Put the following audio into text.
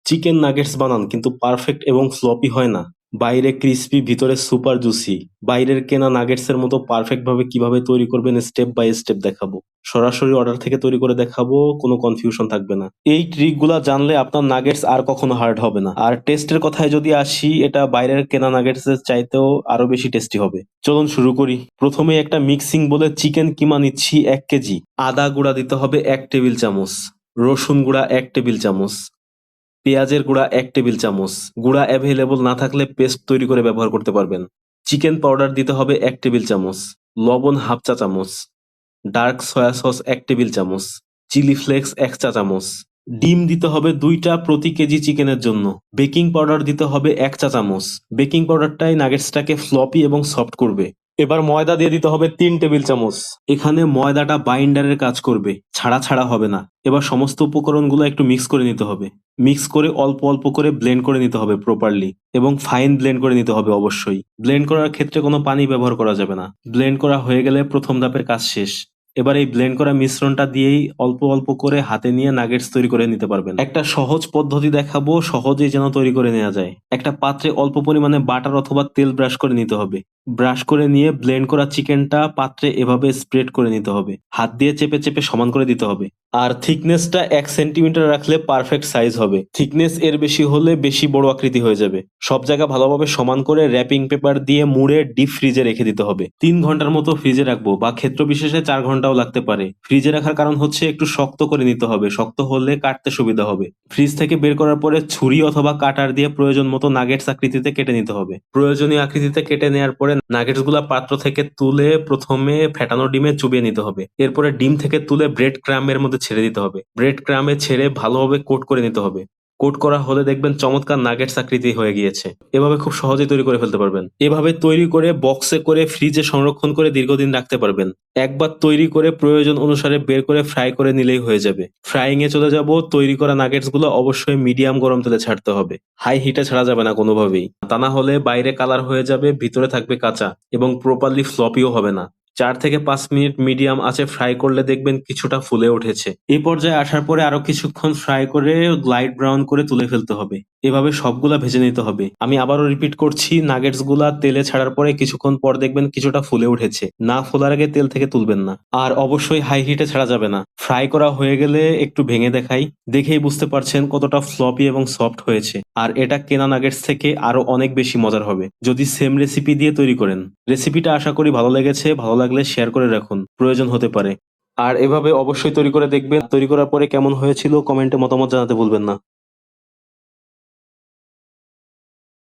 Chicken nuggets বানান কিন্তু perfect এবং ফ্লপি হয় না। বাইরে ক্রিস্পি, ভিতরে সুপার জুসি। বাইরের কেনা নাগেটস এর মতো পারফেক্ট ভাবে কিভাবে তৈরি করবেন স্টেপ বাই স্টেপ দেখাবো। সরাসরি অর্ডার থেকে তৈরি করে দেখাবো, কোনো কনফিউশন থাকবে না। এই ট্রিক গুলা জানলে আপনার নাগেটস আর কখনো হার্ড হবে না। আর টেস্টের কথায় যদি আসি, এটা বাইরের কেনা নাগেটস এর চাইতেও আরো বেশি টেস্টি হবে। চলুন শুরু করি। প্রথমে একটা মিক্সিং বলে চিকেন কিমা নিচ্ছি 1 কেজি। আদা গুঁড়া দিতে হবে 1 টেবিল চামচ, রসুন গুঁড়া 1 টেবিল চামচ, পেঁয়াজের গুঁড়া 1 টেবিল চামচ। গুঁড়া অ্যাভেলেবল না থাকলে পেস্ট তৈরি করে ব্যবহার করতে পারবেন। চিকেন পাউডার দিতে হবে 1 টেবিল চামচ, লবণ হাফ চা চামচ, ডার্ক সয়া সস 1 টেবিল চামচ, চিলি ফ্লেক্স 1 চা চামচ। ডিম দিতে হবে 2টা প্রতি কেজি চিকেনের জন্য। বেকিং পাউডার দিতে হবে 1 চা চামচ। বেকিং পাউডারটাই নাগেটসটাকে ফ্লপি এবং সফট করবে। এবার ময়দা দিয়ে দিতে হবে 3 টেবিল চামচ। এখানে ময়দাটা বাইন্ডারের কাজ করবে, ছাড়া ছাড়া হবে না। এবার সমস্ত উপকরণগুলো একটু মিক্স করে নিতে হবে। মিক্স করে অল্প অল্প করে ব্লেন্ড করে নিতে হবে প্রপারলি, এবং ফাইন ব্লেন্ড করে নিতে হবে অবশ্যই। ব্লেন্ড করার ক্ষেত্রে কোনো পানি ব্যবহার করা যাবে না। ব্লেন্ড করা হয়ে গেলে প্রথম ধাপের কাজ শেষ। এবার এই ব্লেন্ড করা মিশ্রণটা দিয়েই অল্প অল্প করে হাতে নিয়ে নাগেটস তৈরি করে নিতে পারবেন। একটা সহজ পদ্ধতি দেখাবো, সহজেই যেন তৈরি করে নেওয়া যায়। একটা পাত্রে অল্প পরিমাণে বাটার অথবা তেল ব্রাশ করে নিতে হবে। ব্রাশ করে নিয়ে ব্লেন্ড করা চিকেনটা পাত্রে এভাবে স্প্রেড করে নিতে হবে। হাত দিয়ে চেপে চেপে সমান করে দিতে হবে। আর থিকনেসটা 1 সেন্টিমিটার রাখলে পারফেক্ট সাইজ হবে। থিকনেস এর বেশি হলে বেশি বড় আকৃতি হয়ে যাবে। সব জায়গা ভালোভাবে সমান করে র্যাপিং পেপার দিয়ে মুড়ে ডিপ ফ্রিজে রেখে দিতে হবে। 3 ঘন্টার মতো ফ্রিজে রাখবো, বা ক্ষেত্র বিশেষে 4 ঘন্টাও লাগতে পারে। ফ্রিজে রাখার কারণ হচ্ছে একটু শক্ত করে নিতে হবে, শক্ত হলে কাটতে সুবিধা হবে। ফ্রিজ থেকে বের করার পরে ছুরি অথবা কাটার দিয়ে প্রয়োজন মতো নাগেটস আকৃতিতে কেটে নিতে হবে। প্রয়োজনীয় আকৃতিতে কেটে নেওয়ার পরে নাগেটস গুলা পাত্র থেকে তুলে প্রথমে ফেটানো ডিমে চুবিয়ে নিতে হবে। এরপরে ডিম থেকে তুলে ব্রেড ক্রাম্বের মধ্যে ছেড়ে দিতে হবে। ব্রেড ক্রাম্বে ছেড়ে ভালোভাবে কোট করে নিতে হবে। কোট করা হলে দেখবেন চমৎকার নাগেটস আকৃতি হয়ে গিয়েছে। এভাবে খুব সহজেই তৈরি করে ফেলতে পারবেন। এভাবে তৈরি করে বক্সে করে ফ্রিজে সংরক্ষণ করে দীর্ঘদিন রাখতে পারবেন। একবার তৈরি করে প্রয়োজন অনুসারে বের করে ফ্রাই করে নিলেই হয়ে যাবে। ফ্রাইং এ চলে যাব। তৈরি করা নাগেটস গুলো অবশ্যই মিডিয়াম গরম তেলে ছাড়তে হবে। হাই হিটে ছাড়া যাবে না কোনোভাবেই। তা না হলে বাইরে কালার হয়ে যাবে, ভিতরে থাকবে কাঁচা, এবং প্রপারলি ফ্লপিও হবে না। 4 থেকে 5 মিনিট মিডিয়াম আঁচে ফ্রাই করলে দেখবেন কিছুটা ফুলে উঠেছে। এই পর্যায়ে আসার পরে আরো কিছুক্ষণ ফ্রাই করে লাইট ব্রাউন করে তুলে ফেলতে হবে। এভাবে সবগুলা ভেজে নিতে হবে। আমি আবারও রিপিট করছি, নাগেটস গুলা তেলে ছাড়ার পরে কিছুক্ষণ পর দেখবেন কিছুটা ফুলে উঠেছে। না ফোলার আগে তেল থেকে তুলবেন না। আর অবশ্যই হাই হিটে ছাড়া যাবে না। ফ্রাই করা হয়ে গেলে একটু ভেঙে দেখাই, দেখেই বুঝতে পারছেন কতটা ফ্লপি এবং সফট হয়েছে। আর এটা কেনা নাগেটস থেকে আরো অনেক বেশি মজার হবে যদি সেম রেসিপি দিয়ে তৈরি করেন। রেসিপিটা আশা করি ভালো লেগেছে। ভালো লাগলে শেয়ার করে রাখুন, প্রয়োজন হতে পারে। আর এভাবে অবশ্যই তৈরি করে দেখবেন। তৈরি করার পরে কেমন হয়েছিল কমেন্টে মতামত জানাতে ভুলবেন না।